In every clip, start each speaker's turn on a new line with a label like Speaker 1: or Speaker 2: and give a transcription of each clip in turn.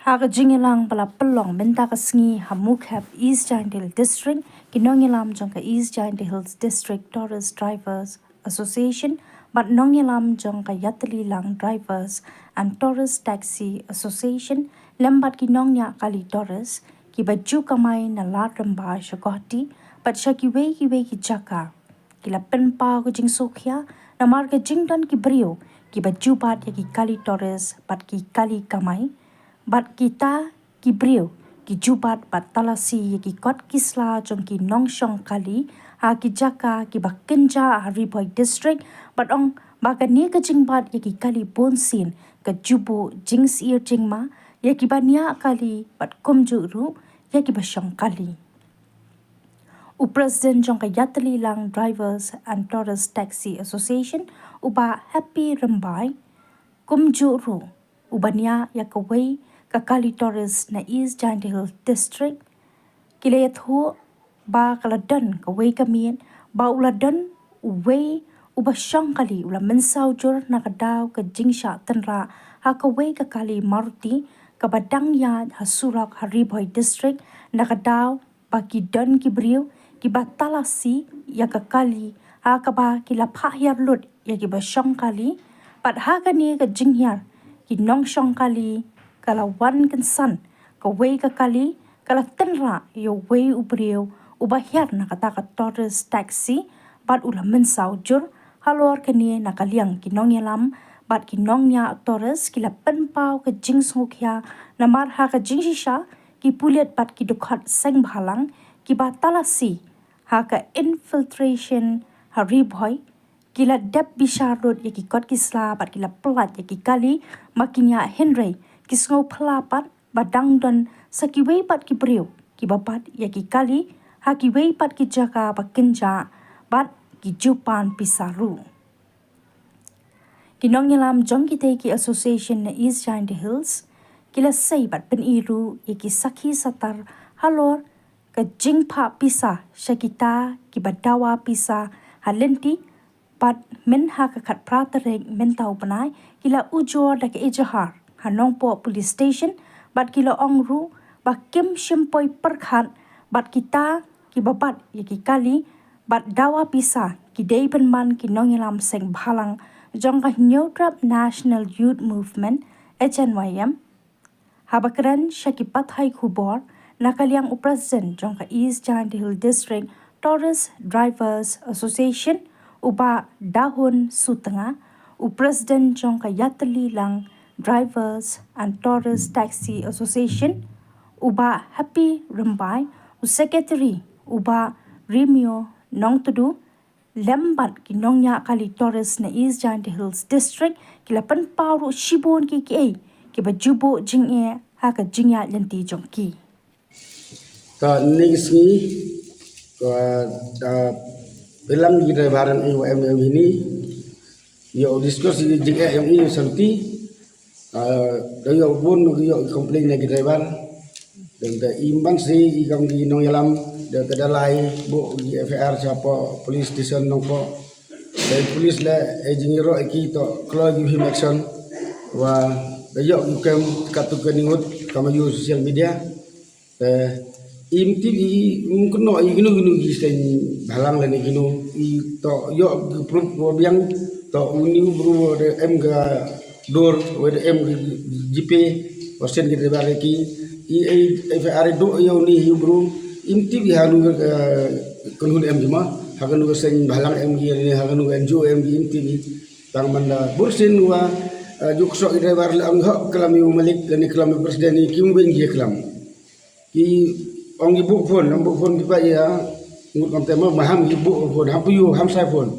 Speaker 1: Haga jingilang pala pelong benta kasengi hamukap East Giant Hill District kinongilam jongka East Giant Hills District Tourist Drivers Association but nongilam jongka Yatalilang Drivers and Tourist Taxi Association lembat kinongnya kali tourist ki baju kamai na latramba syakoti but syakiwe ki jaka kila penpa ko jing sokya na marga jingdan ki brio ki baju pat ya ki kali tourist pat ki kali kamai bat kita ki brio ki jubat bat talasi ki kot kisla jong ki nongshong kali ha ki jaka ki bakenja Riboy district bat ong baka ni ka jingbat ya ki kali bonsin ka jubo jings ear jingma ya ki bania kali bat kumjuru ya ki basyong kali President jong ka Yatalilang Drivers and Tourist Taxi Association uba Happy Rambai kumjuru ubania ya kawai kakali tourist na East Giant Hill District kilayat ho ba kaladan kaway kamian ba uladan uway uba siyang kali ula mensaw jur nakadaw ka jingsha tenra ha kaway kakali Maruti kabadang yad hasurak Riboy District nakadaw ba kidan kibriw kibatalasi ya kakali ha kaba kilapahyar lut ya kiba siyang kali pat ha kani ka jingyar kinong siyang kali kalawan kensan kaway kakali kala tenra yo way ubriyo ubahyar na kataka tourist taxi bat ula mensaw jur halor kani nakaliang kinong yalam bat kinong nya tourist kila penpaw ke jing sokya na marha ka jing shisha ki puliat bat ki dukhat seng bhalang ki batalasi ha ka infiltration ha Riboy kila dep bisharut ya ki kot kisla bat kila pelat ya ki kali makinya Henry kisngau pelapat badang dan sakiwei pat ki brio ki babat ya ki kali ha ki wei pat ki jaka bakenja bat ki jupan pisaru kinong yalam jong kita ki association na East Giant Hills kila say bat peniru ya ki sakhi satar halor ka jingpa pisa syakita ki badawa pisa halenti pat men ha ka khat pratareng mentau panai kila ujor da ke ejahar hanong po police station bat kilo ongru ba kim shimpoi perkhat bat kita ki babat ya ki kali bat dawa pisa ki dei penman ki nongilam seng bhalang jong ka Nyotrap National Youth Movement HNYM habakran syakipat hai khubor nakaliang upresident jong ka East Giant Hill District Tourist Drivers Association uba dahun sutanga upresident jong ka Yatalilang Drivers and Tourist Taxi Association uba Happy Rambai secretary uba Remio Nongtudu lembat kinongnya kali tourist na East Giant Hills District kilapan paru shibon ki bajubo jingye ha ka jingya yanti jongki
Speaker 2: ka ningsi ka dalam kita barang IWM ini yo diskusi jingye yang ini santi dayo pun yo komplain lagi driver dan ke imban si ikam di nong yalam dan kedalai bu di FR siapa police station nongko dan police la ejingiro iki to kalau give him action wa dayo ikam katukan ingut kama use social media im TV mungkin no igino gisten halang lani gino i to yo proof biang to uni bro de em ga dor wede em GP persen kita bareki i FR do yo ni bro imti bi hanu kunhun em jema hagan go seng balang em gi ni hagan go enjo em gi imti bi tang manda bursin wa jukso ide bar am ho kelam yu malik ni kelam presiden ni kim ben gi kelam ki ong ibu phone bi pa ya ngut kon tema maham ibu phone hapu yu ham sai phone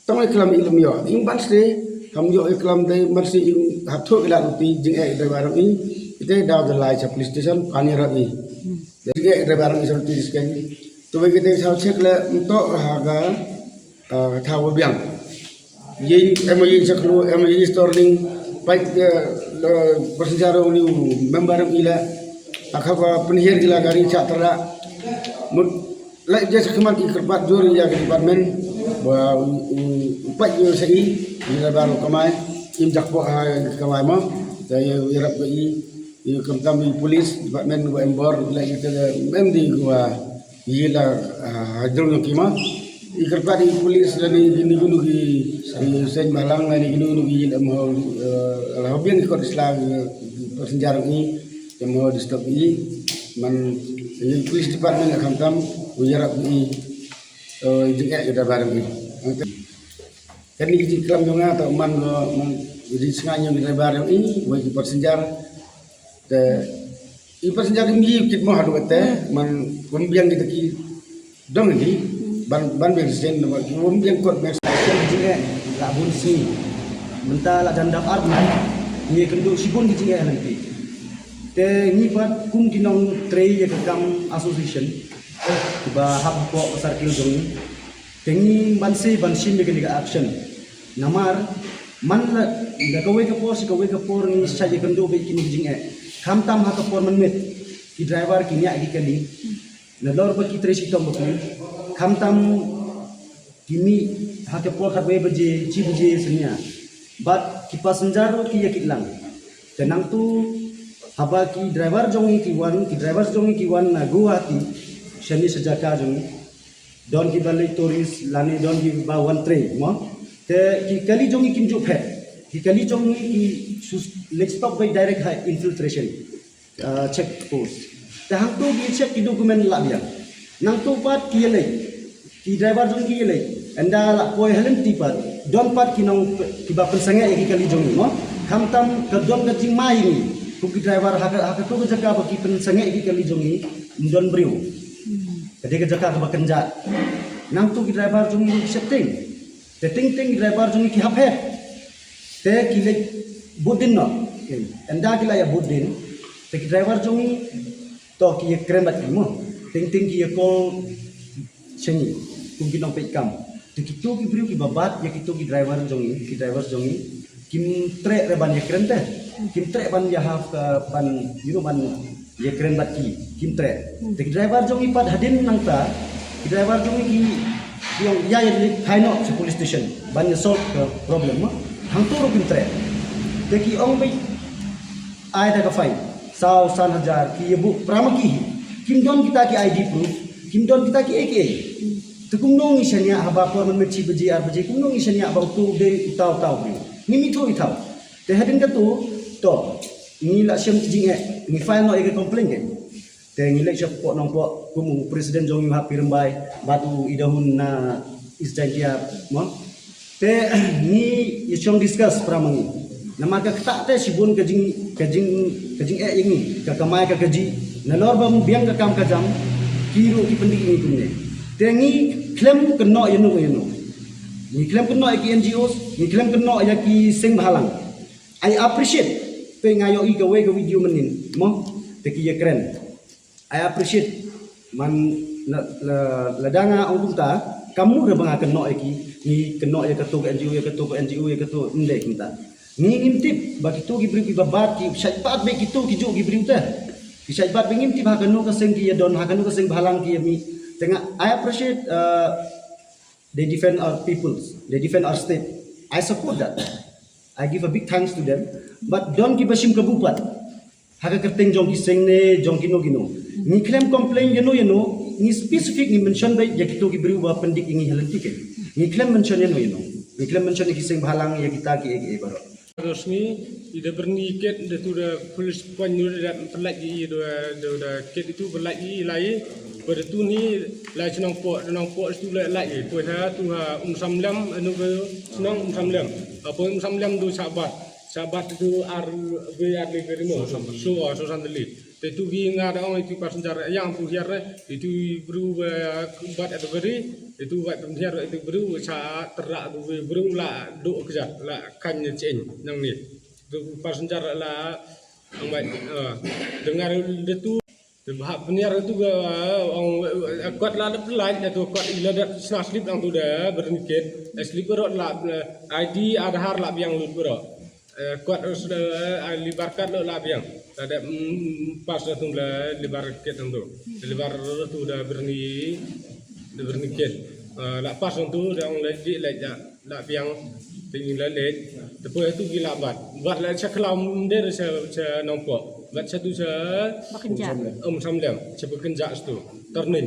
Speaker 2: tong kelam ilm yo imban se हम जो एकलम दे मरसी हाथों इला रुपी जिंगे ड्राइवर ई इते दाव द लाइच पुलिस स्टेशन पानी रही जिंगे ड्राइवर ई सरती इसके तो वे किते साव चेक ले तो हागा थाव बियांग ये एमई सकलो एमई स्टोरिंग पाइक प्रोसीजर उनी मेंबर इला अखबा पनहिर गिला गाड़ी छात्रा मुट लाइक जैसे खमन की खरबात जोर या department upat yo sei ila baru kamai im jakpo kamai mo daya wirap i kami polis departmen gua embor lagi ke mendi gua gila hajrul kima ikar padi polis dan gini gunu gi sen malang lagi gini gunu gi mau hobian ikut Islam persenjaran ini yang mau di stop ini man polis departmen kam ujarak ini juga kita bareng ini kan ini di kelam juga atau man jadi sengaja kita bareng ini bagi persenjaran i persenjaran ini kita mau hadu kata man pembiang kita ki dong ini ban bensin pembiang kot bensin
Speaker 3: jinge la bun si menta la janda arna ni kendo sibon di jinge nanti te ni pat kum kinong trei ye kam association ba hab ko circle jong tengi bansi bansin be kini action namar man la da kawe ka por ni saje kendo be kini jinge kam tam ha ka por man met ki driver kini agi kali na lor ba ki trei sitom ba kam tam kini hake por khat baje ci buje senya bat ki passenger ki yakit lang tenang tu haba ki driver jongi ki wan na guwati shani sajaka jongi don ki balai tourist lani don ki ba one train mo te ki kali jongi kim jo phe ki kali jongi ki let's stop by direct high infiltration check post te hang tu ki check ki dokumen la bia nang tu pat ki yelai ki driver jongi ki yelai anda la poi helen tipat don pat kinong tiba pensange eki kali jongi mo kamtam ke don ke jing mai ni ku ki driver haka tu jaga bagi pensange eki kali jongi don briu kade ke jaga ke bakenja nang tu ki driver jongi setting te ting driver jongi ki haphe te ki le budin no anda ki la ya budin te ki driver jongi to ki kren bat mo ting ki call seni ku ki nong pe kam kitu ki brio ki babat ya kitu ki driver jongi kim tre reban ya keren teh kim tre ban ya haf ban ban ya keren bat ki kim tre te ki driver jongi pat hadin nang ta ki driver jongi ki yang ya kaino se police station ban ya solve problem ma hang turu kim tre te ki ong be ai da ka fine sau san hajar ki bu pramaki kim don kita ki ID proof kim don kita ki AKA Tukung nong isanya haba por menci beji kum nong isanya ba tu de tau bri ni mi tu itau te hadin ka tu to ni la syam jinge ni file no ege complain ke te ni lek syap po nong po kum presiden jong ha pirmbai batu idahun na isjankia mo te ni isyong discuss pramangi nama ka tak te sibun kajing ini ka kamai ka gaji na lor bam biang ka kam ka jam kiro ki pendik ni kumne tengi klaim kena yeno ni klaim kena ki NGOs ni klaim kena ya ki sing bahalang I appreciate pe ngayo I gawe ke video menin mo te ki ya keren I appreciate man ladanga ong ta kamu re bang kena ki ni kena ya ketua NGO ya ketua inde kita ni ngintip bagi tu gibri ki babat ki syaibat be kitu ki jo gibri ta ki syaibat be ngintip ha kenu ka sing ki ya don ha kenu ka sing bahalang ki ya mi tengah I appreciate they defend our peoples, they defend our state. I support that. I give a big thanks to them. But don't give a shim kabupat. Haga kerteng jong kiseng ne jong gino. Ni claim complain ni specific ni mention by ya kito gibri wa pendik ingi halentike. Ni claim mention Ni claim mention ni kiseng bahalang ya kita ki baro.
Speaker 4: Resmi ida berniket ida tu da polis panyu da pelagi da ket itu berlagi lai pada tu ni lai senang po tu lai tu ha tu ha samlam anu senang samlam apa samlam tu sabat tu ar be ar le berimo so sandali te tu gi ngada ong itu passenger yang tu hiar itu bru bat ada beri itu bat hiar itu bru sa terak tu bru la do kerja la kan chen nang ni tu passenger la ang bat dengar itu bahap peniar itu ong kuat la pelan tu kuat ila dak slip ang tu dah berniket slip ro la ID Aadhaar la biang lut ro kuat sudah libarkan lo lah biang ada pas tu lah libar ket tu libar tu dah berni ket lah pas tu dah lagi la biang tinggi lalet depois tu gila bat la caklam der sa nong po bat satu sa
Speaker 1: Bekerja.
Speaker 4: samlem sa bekerja tu ternin